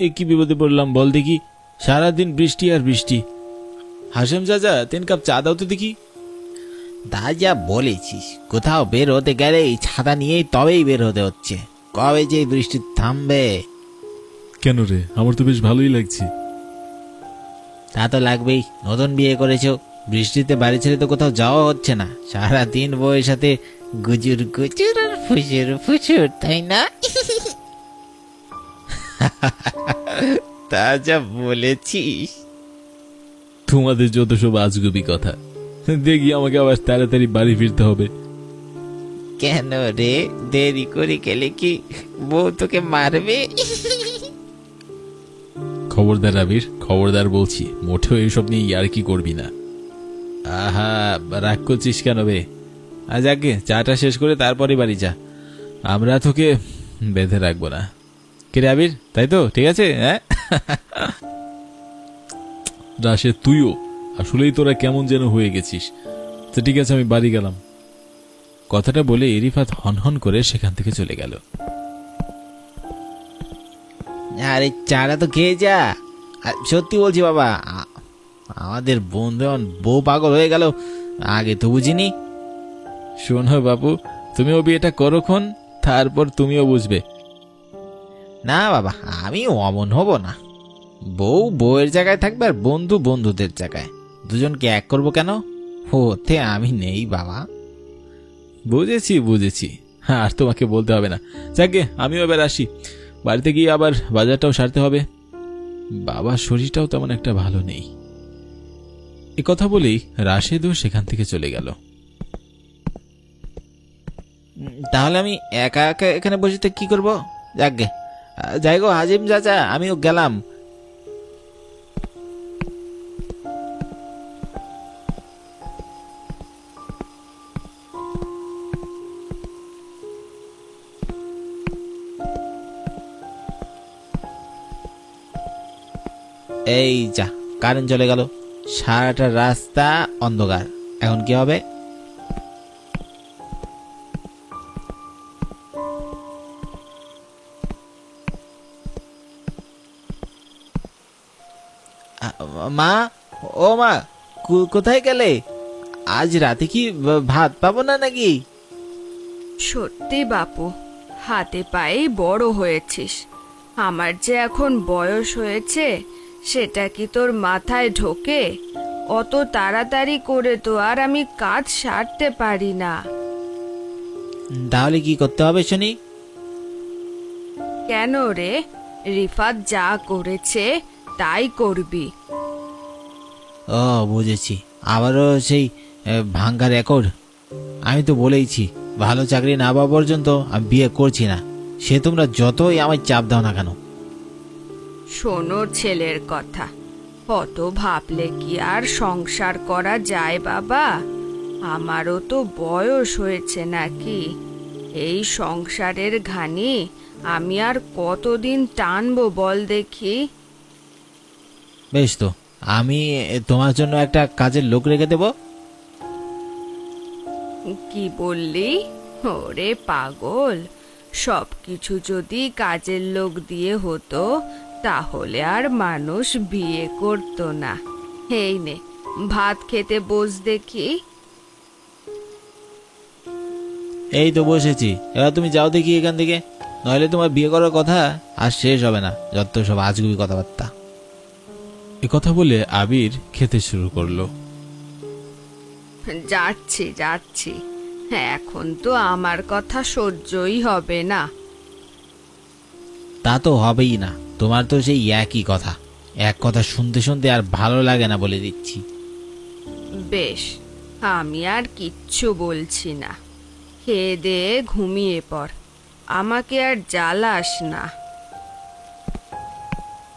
এ কি বিপদে পড়লাম বল দেখি, সারাদিন বৃষ্টি আর বৃষ্টি। হাশেম চাচা, 3 কাপ চা দাও তো দেখি। তা যা বলেছিস, কোথাও বের হতে গেলে এই ছাতা নিয়েই তবেই বের হতে হচ্ছে। কবে যে বৃষ্টি থামবে? কেন রে, আমার তো বেশ ভালোই লাগছে। তা তো লাগবেই, নতুন বিয়ে করেছো, বৃষ্টিতে বাড়ি ছেড়ে তো কোথাও যাওয়া হচ্ছে না, সারাদিন বউয়ের সাথে গুজুর গুজুর আর ফুসুর ফুসুর, তাই না? তা যা বলেছিস। তোমাদের যত সব আজগুবি কথা, দেখি আমাকে আবার তাড়াতাড়ি বাড়ি ফিরতে হবে। কেন রে, দেরি করে গেলে কি বউ তোকে মারবে? খবরদার আবির, খবরদার বলছি, মোটেও এইসব নিয়ে ইয়ার্কি করবি না। আহা, রাগ করছিস কেন বে? আজ আগে চাটা শেষ করে তারপরে বাড়ি যা, আমরা তোকে বেঁধে রাখবো না। কে রে আবির, তাই তো? ঠিক আছে। হ্যাঁ রাশেদ, তুইও আসলেই তোরা কেমন যেন হয়ে গেছিস। তো ঠিক আছে, আমি বাড়ি গেলাম। কথাটা বলে রিফাত হনহন করে সেখান থেকে চলে গেল। আরে চাটা তো খেয়ে যা। সত্যি বলছি বাবা, আমাদের বন্ধু বউ পাগল হয়ে গেল, আগে তো বুঝিনি। শোনো বাবু, তুমিও বিয়েটা করোক্ষণ, তারপর তুমিও বুঝবে। না বাবা, আমি অমন হব না। বউ বউয়ের জায়গায় থাকবে আর বন্ধু বন্ধুদের জায়গায়, দুজনকে এক করব কেন? ওতে আমি নেই বাবা। বুঝেছি বুঝেছি, হ্যাঁ আর তোমাকে বলতে হবে না। যাকে আমিও এবার আসি, বাড়িতে গিয়ে আবার বাজারটাও সারতে হবে। বাবার শরীরটাও তেমন একটা ভালো নেই। এ কথা বলেই রাশেদও সেখান থেকে চলে গেল। তাহলে আমি একা একা এখানে বসে কি করব? যাকে যাই গো হাজিম চাচা, আমিও গেলাম। এই যা, কারেন্ট চলে গেল, সারাটা রাস্তা অন্ধকার। এখন কি হবে? মা, ও মা, কোথায় গেলে? আজ রাতে কি ভাত পাবো না নাকি? সত্যি বাপু, হাতে পায়ে বড় হয়েছিস। আমার যে এখন বয়স হয়েছে সেটা কি তোর মাথায় ঢোকে? অত তাড়াতাড়ি করে তো আর আমি কাজ সারতে পারি না। তাহলে কি করতে হবে শুনি? কেন রে, রিফাত যা করেছে তাই করবি। ও বুঝেছি, আবারও সেই ভাঙ্গা রেকর্ড। আমি তো বলেইছি, ভালো চাকরি না পাওয়া পর্যন্ত আমি বিয়ে করছি না, সে তোমরা যতই আমায় চাপ দাও না কেন। শোনো ছেলের কথা, অত ভাবলে কি আর সংসার করা যায় বাবা? আমারও তো বয়স হয়েছে নাকি? এই সংসারের ঘানি আমি আর কতদিন টানবো বল দেখি? বেশ, তো আমি তোমার জন্য একটা কাজের লোক রেখে দেব। কি বললি? ওরে পাগল, সবকিছু যদি কাজের লোক দিয়ে হতো তাহলে আর মানুষ বিয়ে করতো না। এই নে, ভাত খেতে বস দেখি। এই তো বসেছি, এবার তুমি যাও দেখি এখান থেকে, নইলে তোমার বিয়ে করার কথা আর শেষ হবে না, যত সব আজগুবি কথাবার্তা। এ কথা বলে আবির খেতে শুরু করলো। যাচ্ছি যাচ্ছি, এখন তো আমার কথা সহ্যই হবে না। তা তো হবেই না, তোমার তো সেই একই কথা, এক কথা শুনতে শুনতে আর ভালো লাগে না, বলে দিচ্ছি। বেশ, আমি আর কিচ্ছু বলছি না, খেয়ে দে ঘুমিয়ে পড়, আমাকে আর জ্বালাস না।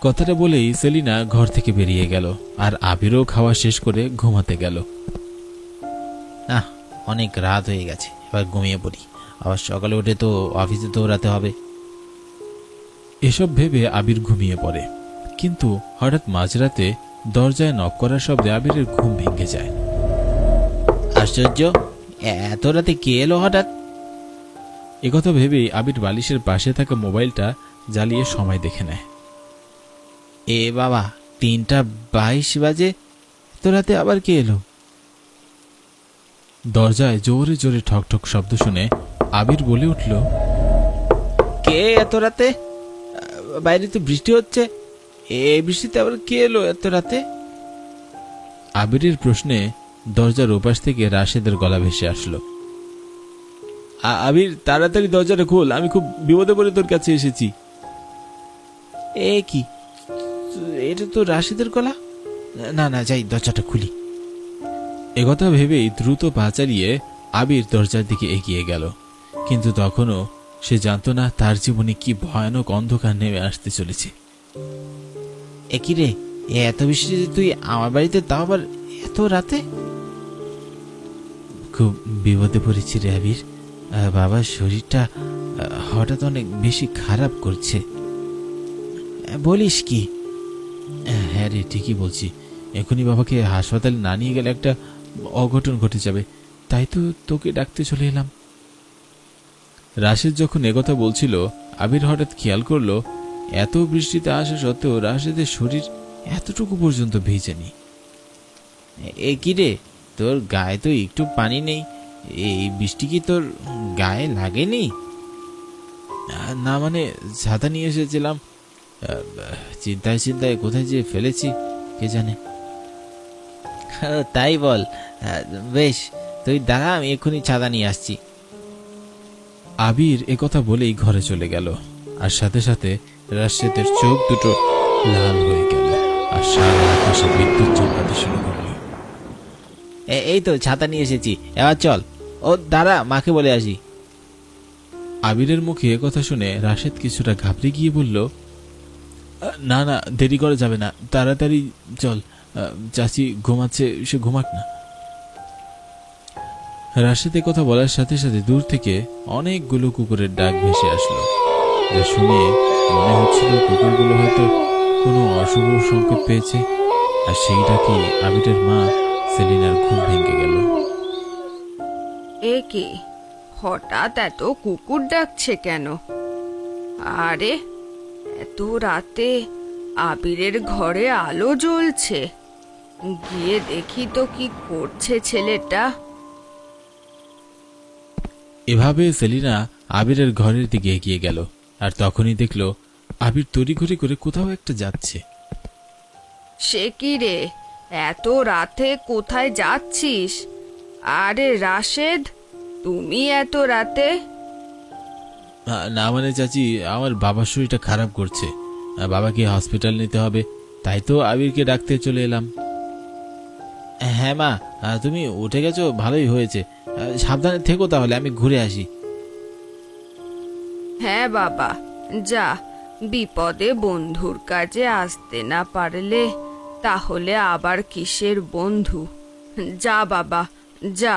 কথাটা বলেই সেলিনা ঘর থেকে বেরিয়ে গেল, আর আবিরও খাওয়া শেষ করে ঘুমাতে গেল। অনেক রাত হয়ে গেছে, এবার ঘুমিয়ে পড়ি, আবার সকালে উঠে তো অফিসে দৌড়াতে হবে। এসব ভেবে আবির ঘুমিয়ে পড়ে, কিন্তু হঠাৎ মাঝরাতে দরজায় নক করার শব্দে আবিরের ঘুম ভেঙে যায়। আশ্চর্য, এত রাতে কে এলো হঠাৎ? একথা ভেবেই আবির বালিশের পাশে থাকা মোবাইলটা জ্বালিয়ে সময় দেখে নেয়। এ বাবা, 3:22 বাজে, তো রাতে আবার কে এলো? দরজায় জোরে জোরে ঠক ঠক শব্দ শুনে আবির বলে উঠল, কে এত রাতে? বাইরে তো বৃষ্টি হচ্ছে, এই বৃষ্টিতে আবার কে এলো এত রাতে? আবিরের প্রশ্নে দরজার ওপাশ থেকে রাশেদের গলা ভেসে আসলো, আবির তাড়াতাড়ি দরজাটা খোল, আমি খুব বিপদে পড়ে তোর কাছে এসেছি। এ কি, এটা তো রাশেদের গলা। না না, যাই দরজাটা খুলি। একথা ভেবেই দ্রুত পা চালিয়ে আবির দরজার দিকে এগিয়ে গেল, কিন্তু তখনও সে জানত না তার জীবনে কি ভয়ানক অন্ধকার নেমে আসতে চলেছে। এ কি রে, এত বৃষ্টিতে তুই আমার বাড়িতে, তাও আবার এত রাতে? খুব বিপদে পড়েছি রে আবির, বাবার শরীরটা হঠাৎ অনেক বেশি খারাপ করছে। বলিস কি? হ্যাঁ রে, ঠিকই বলছি, এখনই বাবাকে হাসপাতালে না নিয়ে গেলে একটা অঘটন ঘটে যাবে, তাই তো তোকে ডাকতে চলে এলাম। রাশেদ যখন একথা বলছিল, আবির হঠাৎ খেয়াল করলো এত বৃষ্টিতে আসা সত্ত্বেও রাশেদের শরীর এতটুকু পর্যন্ত ভিজেনি। এ কি রে, তোর গায়ে তো একটু পানি নেই, এই বৃষ্টি কি তোর গায়ে লাগেনি? না মানে, ছাতা নিয়ে এসেছিলাম, চিন্তায় চিন্তায় কোথায় যে ফেলেছি কে জানে। তাই বল, বেশ, তুই দাঁড়া, আমি এক্ষুনি ছাতা নিয়ে আসছি। আবির একথা বলেই ঘরে চলে গেল, আর সাথে সাথে রাশেদের চোখ দুটো লাল হয়ে গেল, আর সারা আকাশে বিদ্যুৎ চমকাতে শুরু করল। এই তো ছাতা নিয়ে এসেছি, এবার চল। ও দাঁড়া, মাকে বলে আসি। আবিরের মুখে একথা শুনে রাশেদ কিছুটা ঘাবড়ে গিয়ে বলল, না না, দেরি করা যাবে না, তাড়াতাড়ি চল, চাচি ঘুমাচ্ছে, সে ঘুমাক না। রাশেদ কথা বলার সাথে সাথে দূর থেকে অনেকগুলো কুকুরের ডাক ভেসে আসলো, যা শুনে মনে হচ্ছিল কুকুরগুলো হয়তো কোনো অশুভ সংকেত পেয়েছে, আর সেই ডাকে আবিরের মা সেলিনার ঘুম ভেঙে গেল। এ কি, হঠাৎ এত কুকুর ডাকছে কেন? আরে, এত রাতে আবিরের ঘরে আলো জ্বলছে, গিয়ে দেখি তো কি করছে ছেলেটা। এভাবে সেলিনা আবিরের ঘরের দিকে এগিয়ে গেল, আর তখনই দেখলো আবির তড়িঘড়ি করে কোথাও একটা যাচ্ছে। সে কি রে, এত রাতে কোথায় যাচ্ছিস? আরে রাশেদ, তুমি এত রাতে? না মানে চাচি, আমার বাবার শরীরটা খারাপ করছে, বাবাকে হসপিটাল নিতে হবে, তাই তো আবিরকে ডাকতে চলে এলাম। হ্যাঁ মা, তুমি উঠে গেছো, ভালোই হয়েছে, সাবধানে থেকো, তাহলে আমি ঘুরে আসি। হ্যাঁ বাবা, যা, বিপদে বন্ধুর কাজে আসতে না পারলে তাহলে আবার কিসের বন্ধু? যা বাবা, যা।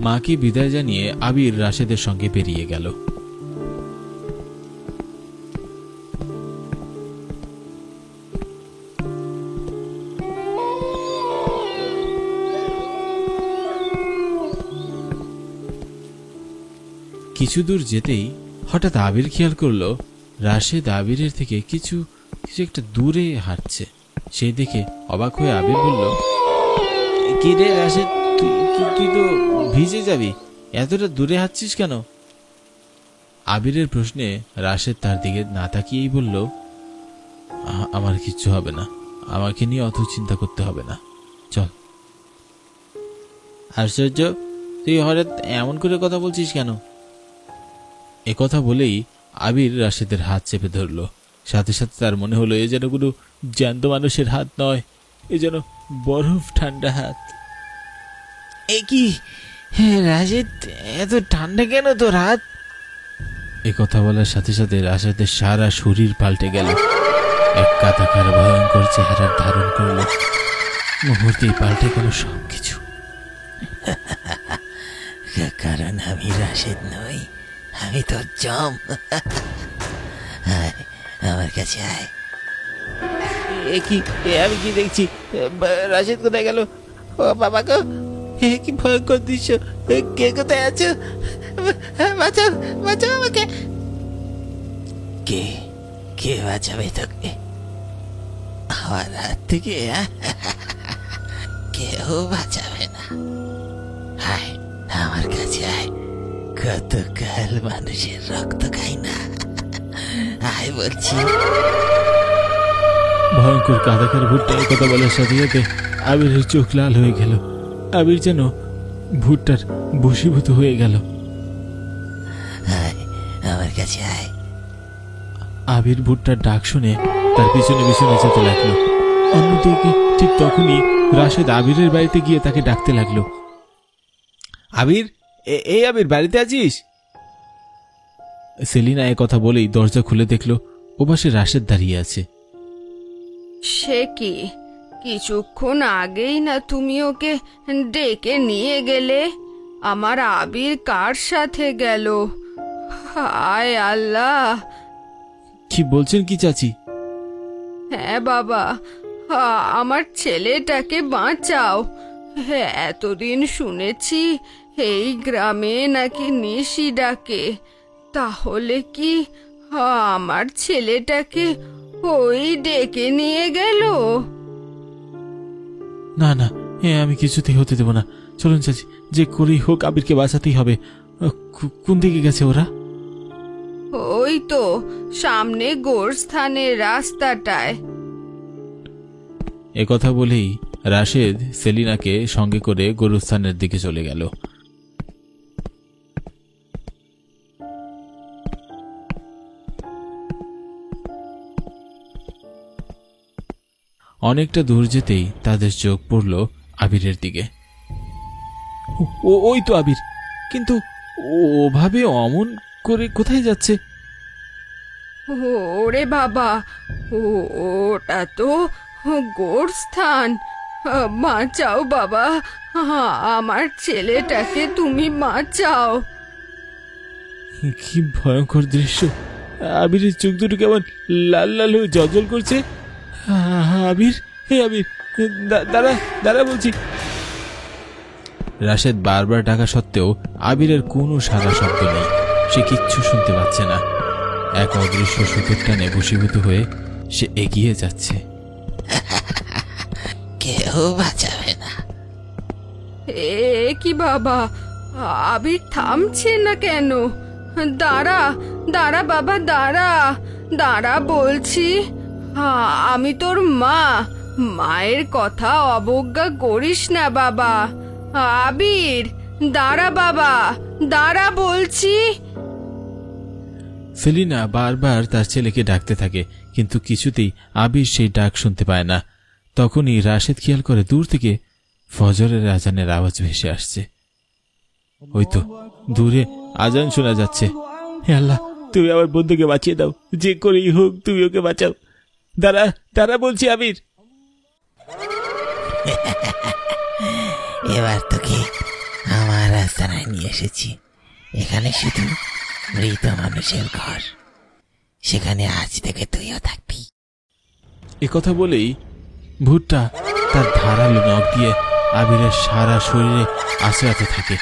মাকে বিদায় জানিয়ে আবির রাশেদের সঙ্গে বেরিয়ে গেল। কিছু দূর যেতেই হঠাৎ আবির খেয়াল করলো রাশেদ আবিরের থেকে কিছু একটা দূরে হাঁটছে। সেই দেখে অবাক হয়ে আবির বলল, কি রে রাশেদ, তুই তো ভিজে যাবি, এতটা দূরে হাঁটছিস কেন? আবিরের প্রশ্নে রাশেদ তার দিকে না তাকিয়েই বলল, আমার কিচ্ছু হবে না, আমাকে নিয়ে অত চিন্তা করতে হবে না, চল। আশ্চর্য, তুই হঠাৎ এমন করে কথা বলছিস কেন? একথা বলেই আবির রাশেদের হাত চেপে ধরল। সাথে সাথে তার মনে হলো এ যেন কোনো জ্যান্ত মানুষের হাত নয়, এ যেন বরফ ঠান্ডা হাত। এ কি রাশেদ, এত ঠান্ডা কেন তোর হাত? একথা বলার সাথে সাথে রাশেদের সারা শরীর পাল্টে গেল, এক কাতাকার ভয়ঙ্কর চেহারার ধারণ করলো, মুহূর্তেই পাল্টে গেল সবকিছু। কারণ আমি রাশেদ নই, আমি তোর জম। আমার কাছে আয়। আমি কি দেখছি? রাশেদ কোথায় গেল? ও বাবা গো, কি ভয়ঙ্কর দৃশ্য! কে কোথায় আছো? বাঁচাও, বাঁচাও আমাকে! কে কে বাঁচাবে তোকে আমার হাত থেকে? কেউ বাঁচাবে না। আয় আমার কাছে আয়, কতকাল মানুষের রক্ত খাই না। আয় বলছি। ভয়ঙ্কর কাদাকার ভুট্টা এই কথা বলার সাথে সাথে আবিরের চোখ লাল হয়ে গেল। আবির যেন ভুট্টার বশীভূত হয়ে গেল। আয় আমার কাছে আয়। আবির ভুট্টার ডাক শুনে তার পিছনে পিছনে যেতে লাগলো। অন্যদিকে ঠিক তখনই রাশেদ আবিরের বাড়িতে গিয়ে তাকে ডাকতে লাগলো। আবির, এই আবির, বাড়িতে আছিস? সেলিনা এ কথা বলেই দরজা খুলে দেখলো ওপাশে রাশেদ দাঁড়িয়ে আছে। সে কি, কিছুক্ষণ আগেই না তুমি ওকে ডেকে নিয়ে গেলে? আমার আবির কার সাথে গেল? হায় আল্লাহ! কি বলছেন কি চাচি? হ্যাঁ বাবা, আমার ছেলেটাকে বাঁচাও। এতদিন শুনেছি এই গ্রামে নাকি নিশি ডাকে, তাহলে কি আমার ছেলেটাকে ওই ডেকে নিয়ে গেল? না না, আমি কিছুতেই হতে দেব না। চলুন চাচি, যে করেই হোক আবিরকে বাঁচাতেই হবে। কোন দিকে গেছে ওরা? ওই তো সামনে গোরস্থানের রাস্তাটায়। এ কথা বলেই রাশেদ সেলিনাকে সঙ্গে করে গোরস্থানের দিকে চলে গেল। অনেকটা দূর যেতেই তাদের চোখ পড়ল আবিরের দিকে। ওই তো আবির, কিন্তু ওভাবে অমন করে কোথায় যাচ্ছে? ওরে বাবা, ওটা তো গোরস্থান। বাঁচাও বাবা, আমার ছেলেটাকে তুমি বাঁচাও। কি ভয়ঙ্কর দৃশ্য! আবিরের চোখ দুটো কেমন লাল লাল হয়ে জ্বলজ্বল করছে। আবির, হে আবির, দাঁড়া দাঁড়া বলছি। রাশেদ বারবার ডাকা সত্ত্বেও আবিরের কোনো সারা শব্দ নেই। সে কিচ্ছু শুনতে পাচ্ছে না। এক অদৃশ্য সুতোর টানে বশীভূত হয়ে সে এগিয়ে যাচ্ছে। কেউ বাঁচাবে না। এ কি বাবা, আবির থামছে না কেন? দাঁড়া দাঁড়া বাবা, দাঁড়া দাঁড়া বলছি। আমি তোর মা, মায়ের কথা অবজ্ঞা করিস না বাবা। আবির দাঁড়া বাবা, দাঁড়া বলছি। সেলিনা বারবার তার ছেলেকে ডাকতে থাকে, কিন্তু কিছুতেই আবির সেই ডাক শুনতে পায় না। তখনই রাশেদ খেয়াল করে দূর থেকে ফজরের আজানের আওয়াজ ভেসে আসছে। ওই তো দূরে আজান শোনা যাচ্ছে। হে আল্লাহ, তুমি আমার বন্ধুকে বাঁচিয়ে দাও, যে করেই হোক তুমি ওকে বাঁচাও। দাঁড়া দাঁড়া বলছি আবির। এবার তোকে আমার আস্তানায় নিয়ে এসেছি। এখানে শুধু মৃত মানুষের ঘর, সেখানে আজ থেকে তুইও থাকবি। এ কথা বলেই ভুট্টা তার ধারালো নখ দিয়ে আবিরের সারা শরীরে আঁচড়াতে থাকে।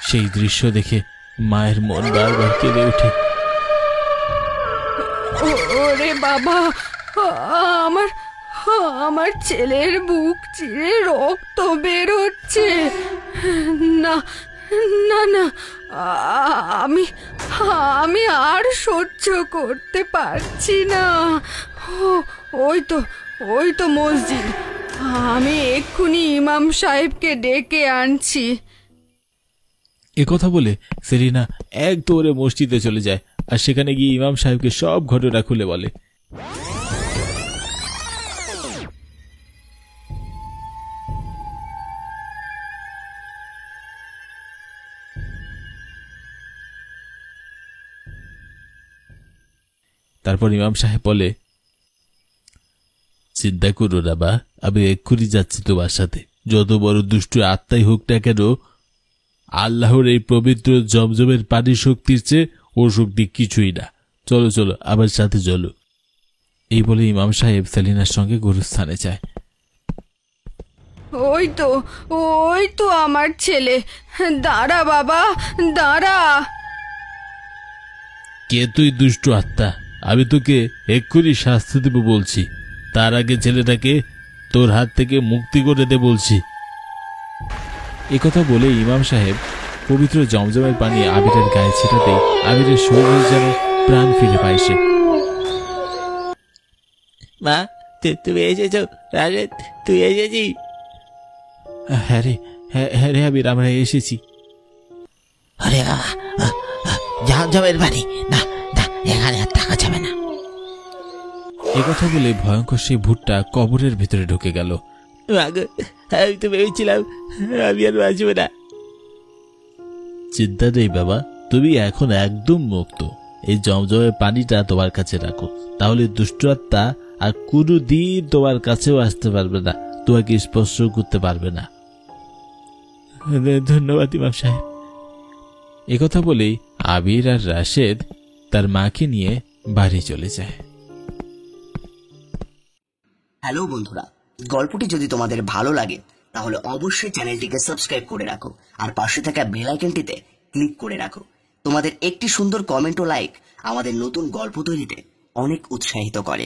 সেই দৃশ্য দেখে মায়ের মন বারবার কেঁদে ওঠে। ওরে বাবা, আমার আমার ছেলের বুক চিরে রক্ত বেরোচ্ছে। না না না, আমি আমি আর সহ্য করতে পারছি না। ওই তো মসজিদ, আমি এক্ষুনি ইমাম সাহেবকে ডেকে আনছি। এ কথা বলে সেলিনা এক দৌড়ে মসজিদে চলে যায়, আর সেখানে গিয়ে ইমাম সাহেবকে সব ঘটনা খুলে বলে। তারপর ইমাম সাহেব বলে, চিন্তা করো না বা, আমি এক্ষুনি যাচ্ছি তোমার সাথে। যত বড় দুষ্ট আত্মাই হোক না কেন, আল্লাহর এই পবিত্র জমজমের পানি শক্তির চেয়ে ও শক্তি কিছুই না। চলো চলো, আমার সাথে চলো। এই বলে ইমাম সাহেব সেলিনার সঙ্গে গুরুস্থানে যায়। ওই তো আমার ছেলে। দাঁড়া বাবা, দাঁড়া। কে তুই দুষ্ট আত্মা? আমি তোকে এক্ষুনি শাস্তি দেব বলছি। তার আগে ছেলেটাকে তোর হাত থেকে মুক্তি করে দে বলছি। একথা বলে ইমাম সাহেব পবিত্র জমজমের পানি আবিরের গায়ে ছিটাতেই আবিরের শরীরে যেন প্রাণ ফিরে পায় সে। মা, তুমি এসেছো? রাশেদ, তুই এসেছিস? হ্যাঁ রে, হ্যাঁ রে আবির, আমরা এসেছি। আরে জমজমের পানি না, না, এখানে আর থাকা যাবে না। একথা বলে ভয়ঙ্কর সেই ভূতটা কবরের ভিতরে ঢুকে গেল। আমি তো ভেবেছিলাম আমি আর বাঁচব না। চিন্তা নেই বাবা, তুমি এখন একদম মুক্ত। এই জমজমের পানিটা তোমার কাছে রাখো, তাহলে দুষ্ট আত্মা আর কোনো দিন তোমার কাছেও আসতে পারবে না, তোমাকে স্পর্শ করতে পারবে না। ধন্যবাদ ইমাম সাহেব। একথা বলেই আবির আর রাশেদ তার মাকে নিয়ে বাড়ি চলে যায়। হ্যালো বন্ধুরা, গল্পটি যদি তোমাদের ভালো লাগে তাহলে অবশ্যই চ্যানেলটিকে সাবস্ক্রাইব করে রাখো আর পাশে থাকা বেল আইকনটিতে ক্লিক করে রাখো। তোমাদের একটি সুন্দর কমেন্ট ও লাইক আমাদের নতুন গল্প তৈরিতে অনেক উৎসাহিত করে।